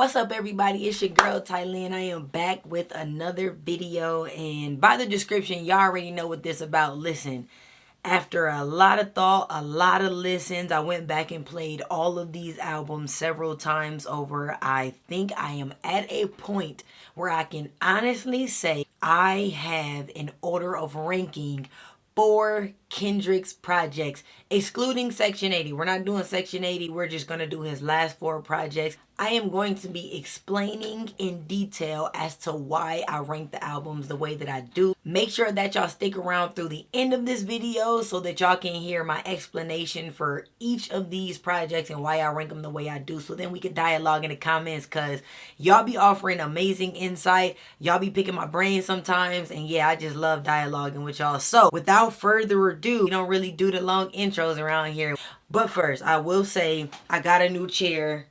What's up, everybody? It's your girl Thailand. I am back with another video, and by the description y'all already know what this about. Listen, after a lot of thought, a lot of listens, I went back and played all of these albums several times over. I think I am at a point where I can honestly say I have an order of ranking for Kendrick's projects, excluding Section 80. We're not doing Section 80. We're just going to do his last 4 projects. I am going to be explaining in detail as to why I rank the albums the way that I do. Make sure that y'all stick around through the end of this video so that y'all can hear my explanation for each of these projects and why I rank them the way I do. So then we can dialogue in the comments, because y'all be offering amazing insight. Y'all be picking my brain sometimes. And yeah, I just love dialoguing with y'all. So without further ado, we don't really do the long intros around here. But first, I will say I got a new chair.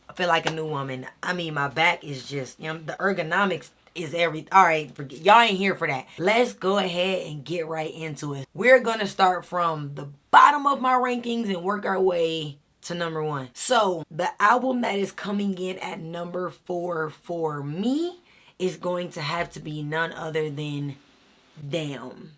I feel like a new woman. I mean, my back is just, you know, the ergonomics is everything. All right, forget, y'all ain't here for that. Let's go ahead and get right into it. We're gonna start from the bottom of my rankings and work our way to number 1. So the album that is coming in at number 4 for me is going to have to be none other than Damn.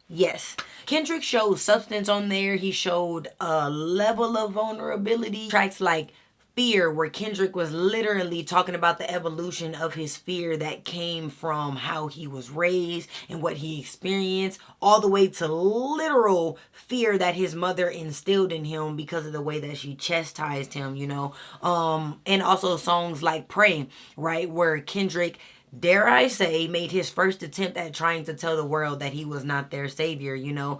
Yes, Kendrick showed substance on there. He showed a level of vulnerability. Tracks like Fear, where Kendrick was literally talking about the evolution of his fear that came from how he was raised and what he experienced, all the way to literal fear that his mother instilled in him because of the way that she chastised him, you know. And also songs like Pray, right, where Kendrick, dare I say, made his first attempt at trying to tell the world that he was not their savior, you know,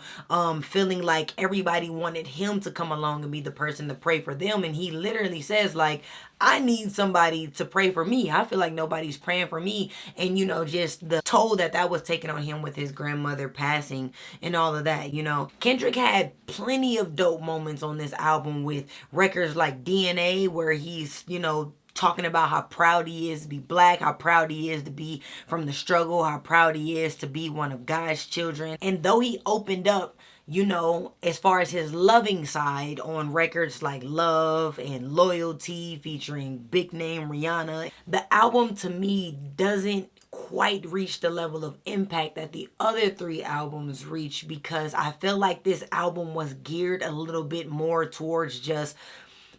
feeling like everybody wanted him to come along and be the person to pray for them. And he literally says, like, I need somebody to pray for me. I feel like nobody's praying for me. And, you know, just the toll that was taken on him with his grandmother passing and all of that, you know. Kendrick had plenty of dope moments on this album with records like DNA, where he's, you know, talking about how proud he is to be black, how proud he is to be from the struggle, how proud he is to be one of God's children. And though he opened up, you know, as far as his loving side on records like Love and Loyalty featuring big name Rihanna, the album to me doesn't quite reach the level of impact that the other 3 albums reached, because I feel like this album was geared a little bit more towards just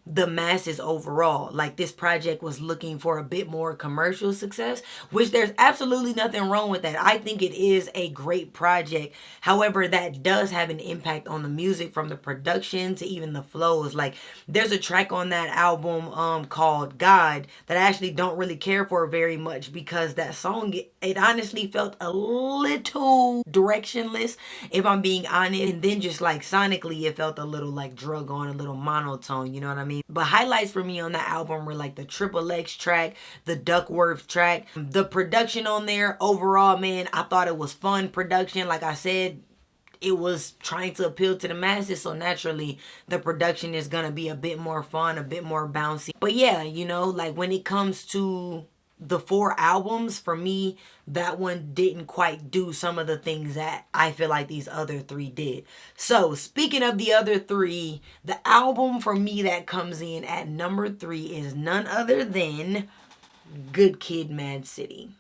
the masses overall. Like, this project was looking for a bit more commercial success, which there's absolutely nothing wrong with that. I think it is a great project. However, that does have an impact on the music, from the production to even the flows. Like, there's a track on that album called M.A.A.d that I actually don't really care for very much, because that song, it honestly felt a little directionless, if I'm being honest. And then just like sonically, it felt a little like drug on, a little monotone, you know what I mean? But highlights for me on that album were like the Triple X track, the Duckworth track. The production on there overall, man, I thought it was fun production. Like I said, it was trying to appeal to the masses, so naturally the production is gonna be a bit more fun, a bit more bouncy. But yeah, you know, like when it comes to the 4 albums, for me, that one didn't quite do some of the things that I feel like these other 3 did. So speaking of the other 3, the album for me that comes in at number 3 is none other than Good Kid, M.A.A.d City.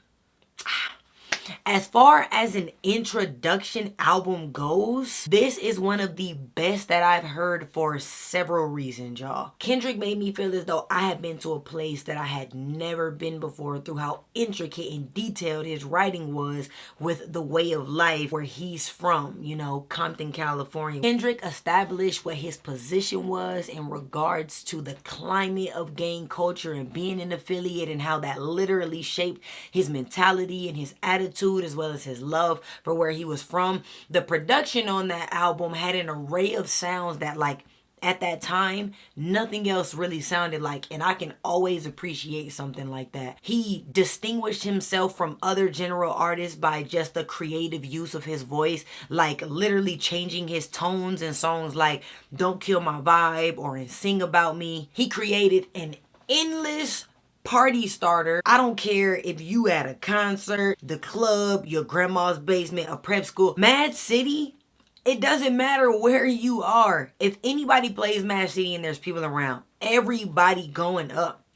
As far as an introduction album goes, this is one of the best that I've heard for several reasons, y'all. Kendrick made me feel as though I had been to a place that I had never been before, through how intricate and detailed his writing was with the way of life where he's from, you know, Compton, California. Kendrick established what his position was in regards to the climate of gang culture and being an affiliate, and how that literally shaped his mentality and his attitude, as well as his love for where he was from. The production on that album had an array of sounds that, like, at that time, nothing else really sounded like, and I can always appreciate something like that. He distinguished himself from other general artists by just the creative use of his voice, like literally changing his tones in songs like Don't Kill My Vibe or in Sing About Me. He created an endless party starter. I don't care if you at a concert, the club, your grandma's basement, a prep school. M.A.A.d City, it doesn't matter where you are. If anybody plays M.A.A.d City and there's people around, everybody going up.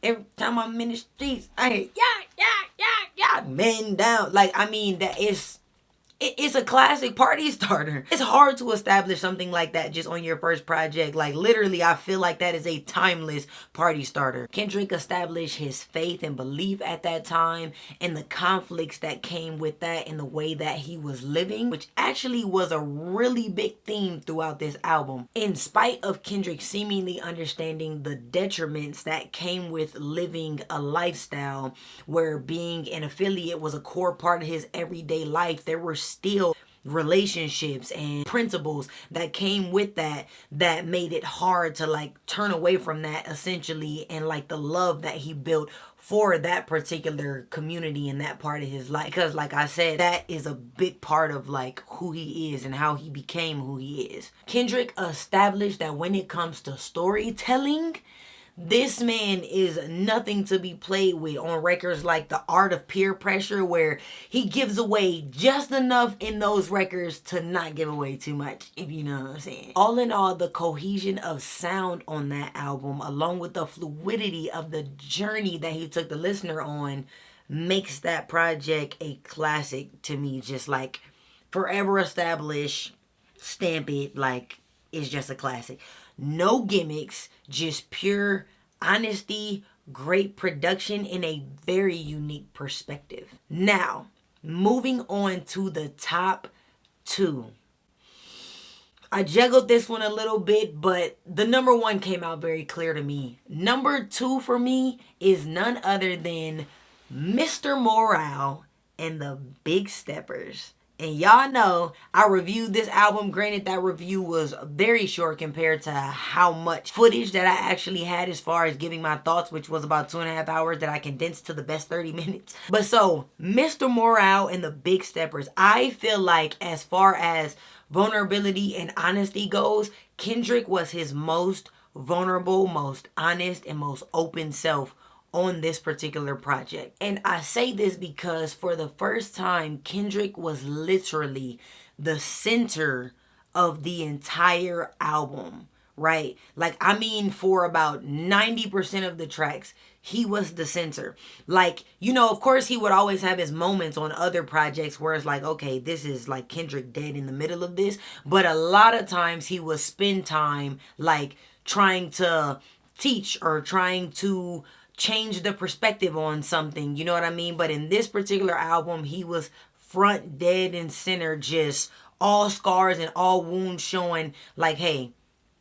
Every time I'm in the streets, I hear, yeah, man down. Like, I mean, that is, it's a classic party starter. It's hard to establish something like that just on your first project. Like, literally, I feel like that is a timeless party starter. Kendrick established his faith and belief at that time and the conflicts that came with that and the way that he was living, which actually was a really big theme throughout this album. In spite of Kendrick seemingly understanding the detriments that came with living a lifestyle where being an affiliate was a core part of his everyday life, there were still relationships and principles that came with that that made it hard to like turn away from that essentially, and like the love that he built for that particular community in that part of his life. Because like I said, that is a big part of like who he is and how he became who he is. Kendrick established that when it comes to storytelling, this man is nothing to be played with on records like The Art of Peer Pressure, where he gives away just enough in those records to not give away too much, if you know what I'm saying. All in all, the cohesion of sound on that album, along with the fluidity of the journey that he took the listener on, makes that project a classic to me. Just like forever established, stamp it, like it's just a classic. No gimmicks, just pure honesty, great production, in a very unique perspective. Now, moving on to the top two. I juggled this one a little bit, but the number one came out very clear to me. Number two for me is none other than Mr. Morale and the Big Steppers. And y'all know I reviewed this album. Granted, that review was very short compared to how much footage that I actually had as far as giving my thoughts, which was about 2.5 hours that I condensed to the best 30 minutes. But so, Mr. Morale and the Big Steppers, I feel like as far as vulnerability and honesty goes, Kendrick was his most vulnerable, most honest, and most open self on this particular project. And I say this because for the first time, Kendrick was literally the center of the entire album, right? Like, I mean, for about 90% of the tracks, he was the center. Like, you know, of course, he would always have his moments on other projects where it's like, okay, this is like Kendrick dead in the middle of this. But a lot of times he would spend time like trying to teach or trying to change the perspective on something, you know what I mean? But in this particular album, he was front, dead and center, just all scars and all wounds showing like, hey,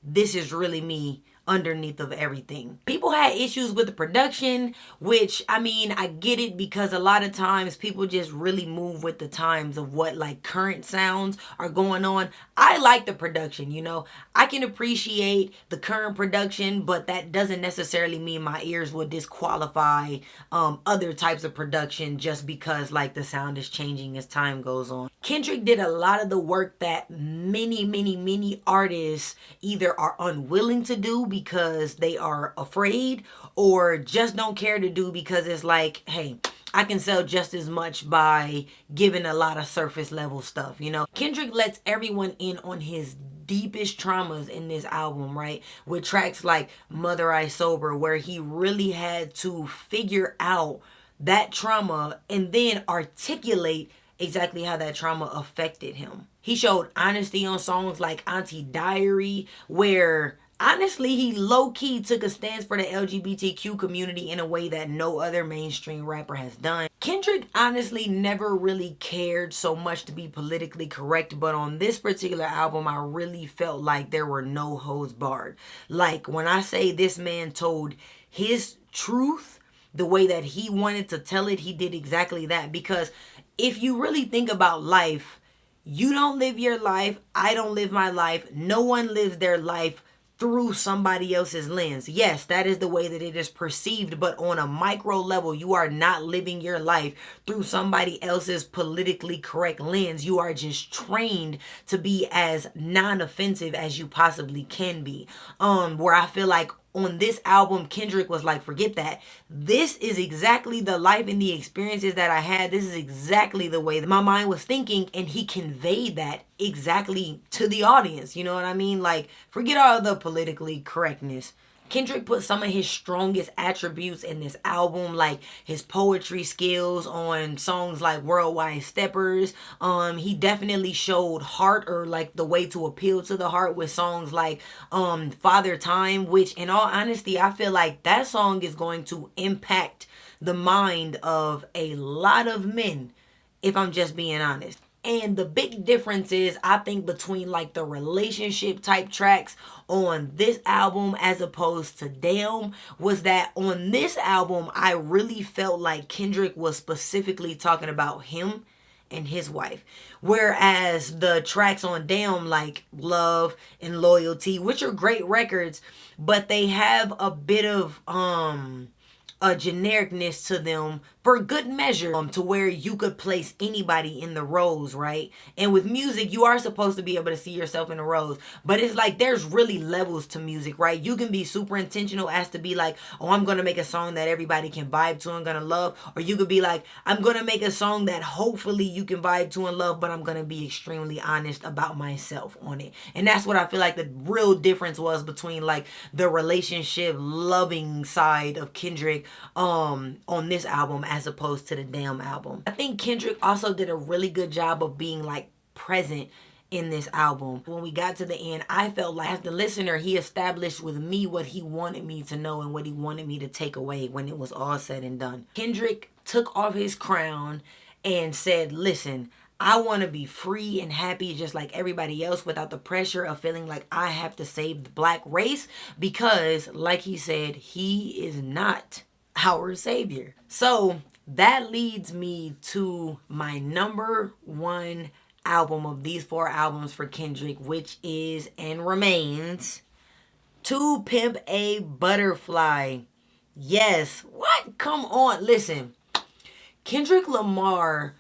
this is really me underneath of everything. People had issues with the production, which, I mean, I get it, because a lot of times people just really move with the times of what like current sounds are going on. I like the production, you know. I can appreciate the current production, but that doesn't necessarily mean my ears would disqualify other types of production just because like the sound is changing as time goes on. Kendrick did a lot of the work that many artists either are unwilling to do because they are afraid or just don't care to do because it's like, hey, I can sell just as much by giving a lot of surface level stuff, you know. Kendrick lets everyone in on his deepest traumas in this album, right? With tracks like Mother I Sober, where he really had to figure out that trauma and then articulate exactly how that trauma affected him. He showed honesty on songs like Auntie Diary, where honestly, he low-key took a stance for the LGBTQ community in a way that no other mainstream rapper has done. Kendrick honestly never really cared so much to be politically correct, but on this particular album, I really felt like there were no holds barred. Like, when I say this man told his truth the way that he wanted to tell it, he did exactly that. Because if you really think about life, you don't live your life, I don't live my life, no one lives their life through somebody else's lens. Yes, that is the way that it is perceived, but on a micro level, you are not living your life through somebody else's politically correct lens. You are just trained to be as non-offensive as you possibly can be. Where I feel like on this album, Kendrick was like, forget that. This is exactly the life and the experiences that I had. This is exactly the way that my mind was thinking, and he conveyed that exactly to the audience. You know what I mean? Like, forget all the politically correctness. Kendrick put some of his strongest attributes in this album, like his poetry skills on songs like Worldwide Steppers. He definitely showed heart, or like the way to appeal to the heart, with songs like Father Time, which in all honesty, I feel like that song is going to impact the mind of a lot of men, if I'm just being honest. And the big difference is, I think, between like the relationship type tracks on this album as opposed to Damn, was that on this album, I really felt like Kendrick was specifically talking about him and his wife. Whereas the tracks on Damn, like Love and Loyalty, which are great records, but they have a bit of a genericness to them for good measure, to where you could place anybody in the roles, right? And with music, you are supposed to be able to see yourself in the roles, but it's like there's really levels to music, right? You can be super intentional as to be like, oh, I'm gonna make a song that everybody can vibe to and gonna love, or you could be like, I'm gonna make a song that hopefully you can vibe to and love, but I'm gonna be extremely honest about myself on it. And that's what I feel like the real difference was between like the relationship loving side of Kendrick on this album as opposed to the Damn album. I think Kendrick also did a really good job of being like present in this album. When we got to the end, I felt like as the listener, he established with me what he wanted me to know and what he wanted me to take away when it was all said and done. Kendrick took off his crown and said, listen, I want to be free and happy just like everybody else, without the pressure of feeling like I have to save the black race, because like he said, he is not our savior. So that leads me to my number one album of these 4 albums for Kendrick, which is and remains To Pimp a Butterfly. Yes, what? Come on, listen. Kendrick Lamar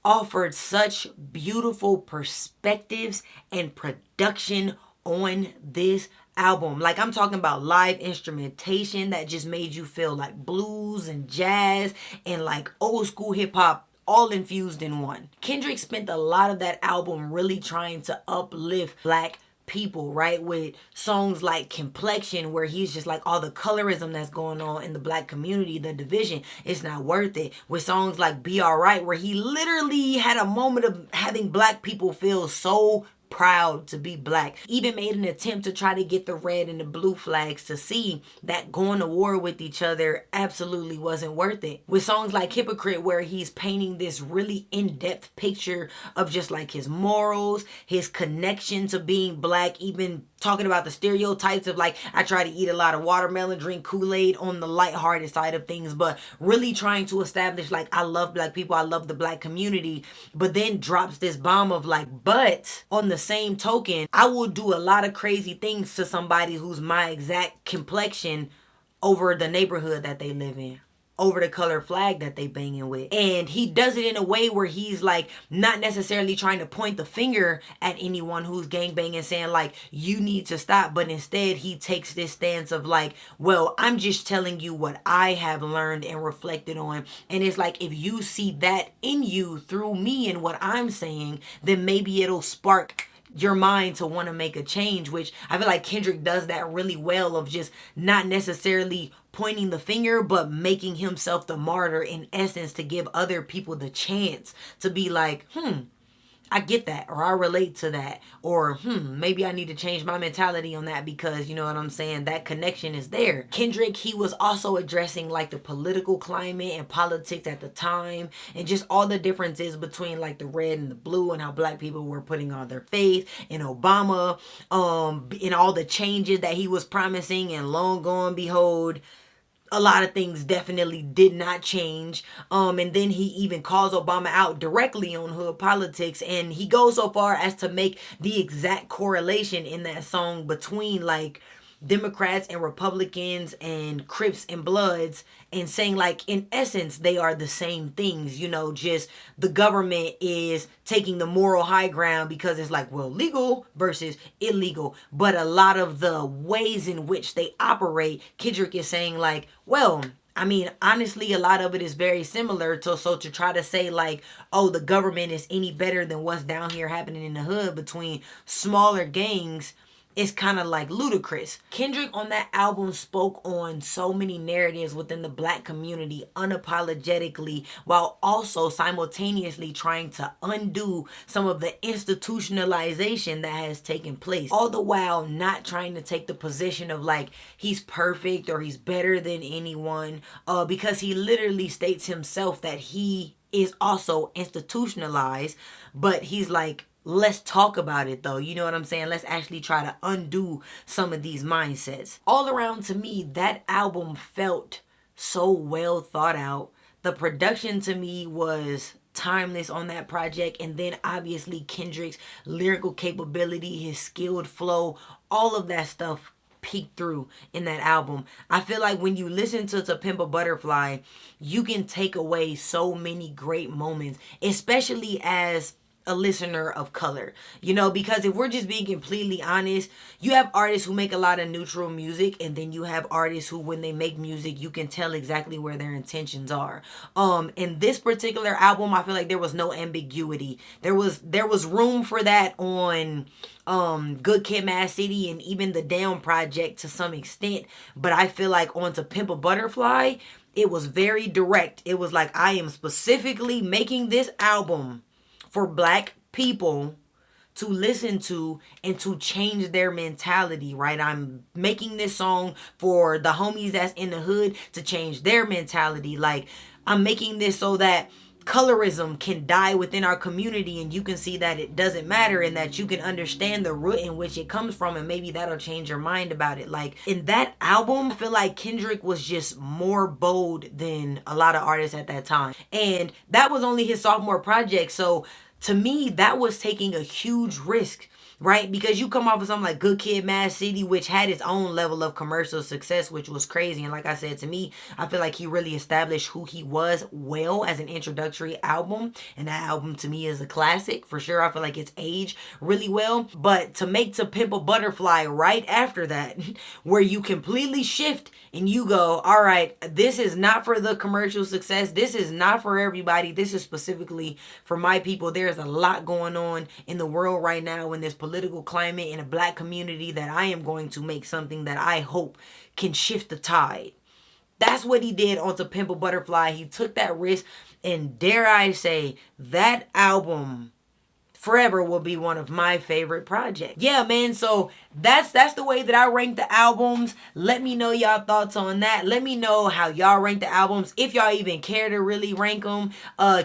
offered such beautiful perspectives and production on this album. Like, I'm talking about live instrumentation that just made you feel like blues and jazz and like old school hip hop all infused in one. Kendrick spent a lot of that album really trying to uplift black people, right? With songs like Complexion, where he's just like, all the colorism that's going on in the black community, the division, it's not worth it. With songs like Be Alright, where he literally had a moment of having black people feel so proud to be black. Even made an attempt to try to get the red and the blue flags to see that going to war with each other absolutely wasn't worth it. With songs like Hypocrite, where he's painting this really in-depth picture of just like his morals, his connection to being black, even talking about the stereotypes of like, I try to eat a lot of watermelon, drink Kool-Aid on the lighthearted side of things, but really trying to establish like, I love black people, I love the black community, but then drops this bomb of like, but on the same token, I will do a lot of crazy things to somebody who's my exact complexion over the neighborhood that they live in, over the color flag that they banging with. And he does it in a way where he's like not necessarily trying to point the finger at anyone who's gangbanging, saying like, you need to stop, but instead he takes this stance of like, well, I'm just telling you what I have learned and reflected on, and it's like, if you see that in you through me and what I'm saying, then maybe it'll spark your mind to want to make a change. Which I feel like Kendrick does that really well, of just not necessarily pointing the finger, but making himself the martyr in essence, to give other people the chance to be like, I get that, or I relate to that, or maybe I need to change my mentality on that, because you know what I'm saying, that connection is there. Kendrick, he was also addressing like the political climate and politics at the time, and just all the differences between like the red and the blue, and how black people were putting on their faith in Obama, and all the changes that he was promising, and long gone behold, a lot of things definitely did not change. And then he even calls Obama out directly on hood politics, and he goes so far as to make the exact correlation in that song between like Democrats and Republicans and Crips and Bloods, and saying like, in essence, they are the same things, you know, just the government is taking the moral high ground because it's like, well, legal versus illegal. But a lot of the ways in which they operate, Kendrick is saying like, well, I mean, honestly, a lot of it is very similar to, so to try to say like, oh, the government is any better than what's down here happening in the hood between smaller gangs, it's kind of like ludicrous. Kendrick on that album spoke on so many narratives within the black community unapologetically, while also simultaneously trying to undo some of the institutionalization that has taken place, all the while not trying to take the position of like he's perfect or he's better than anyone, because he literally states himself that he is also institutionalized, but he's like, let's talk about it though. You know what I'm saying? Let's actually try to undo some of these mindsets. All around, to me, that album felt so well thought out. The production to me was timeless on that project, and then obviously Kendrick's lyrical capability, his skilled flow, all of that stuff peek through in that album. I feel like when you listen to Pimp a Butterfly, you can take away so many great moments, especially as a listener of color, you know, because if we're just being completely honest, you have artists who make a lot of neutral music, and then you have artists who, when they make music, you can tell exactly where their intentions are. In this particular album, I feel like there was no ambiguity. There was room for that on Good Kid, M.A.A.d City, and even the Down project to some extent, but I feel like onto Pimp a Butterfly, it was very direct. It was like, I am specifically making this album for black people to listen to and to change their mentality, right? I'm making this song for the homies that's in the hood to change their mentality. Like, I'm making this so that colorism can die within our community, and you can see that it doesn't matter, and that you can understand the root in which it comes from, and maybe that'll change your mind about it. Like, in that album, I feel like Kendrick was just more bold than a lot of artists at that time, and that was only his sophomore project. So to me, that was taking a huge risk, right? Because you come off of something like Good Kid, M.A.A.d City, which had its own level of commercial success, which was crazy. And like I said, to me, I feel like he really established who he was well as an introductory album. And that album to me is a classic for sure. I feel like it's aged really well. But to make To Pimp a Butterfly right after that, where you completely shift and you go, all right, this is not for the commercial success. This is not for everybody. This is specifically for my people. There's a lot going on in the world right now in this political climate in a black community that I am going to make something that I hope can shift the tide. That's what he did on To Pimp a Butterfly. He took that risk, and dare I say, that album forever will be one of my favorite projects. Yeah, man, so that's the way that I rank the albums. Let me know y'all thoughts on that. Let me know how y'all rank the albums, if y'all even care to really rank them.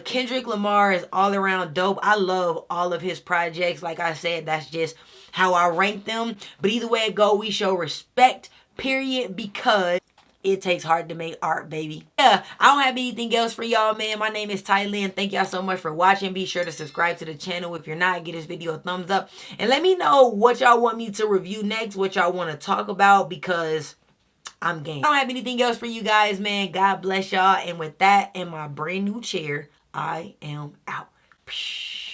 Kendrick Lamar is all around dope. I love all of his projects. Like I said, that's just how I rank them. But either way it go, we show respect, period, because it takes hard to make art, baby. Yeah, I don't have anything else for y'all, man. My name is Ty Lynn. Thank y'all so much for watching. Be sure to subscribe to the channel. If you're not, give this video a thumbs up. And let me know what y'all want me to review next, what y'all want to talk about, because I'm game. I don't have anything else for you guys, man. God bless y'all. And with that, in my brand new chair, I am out. Psh.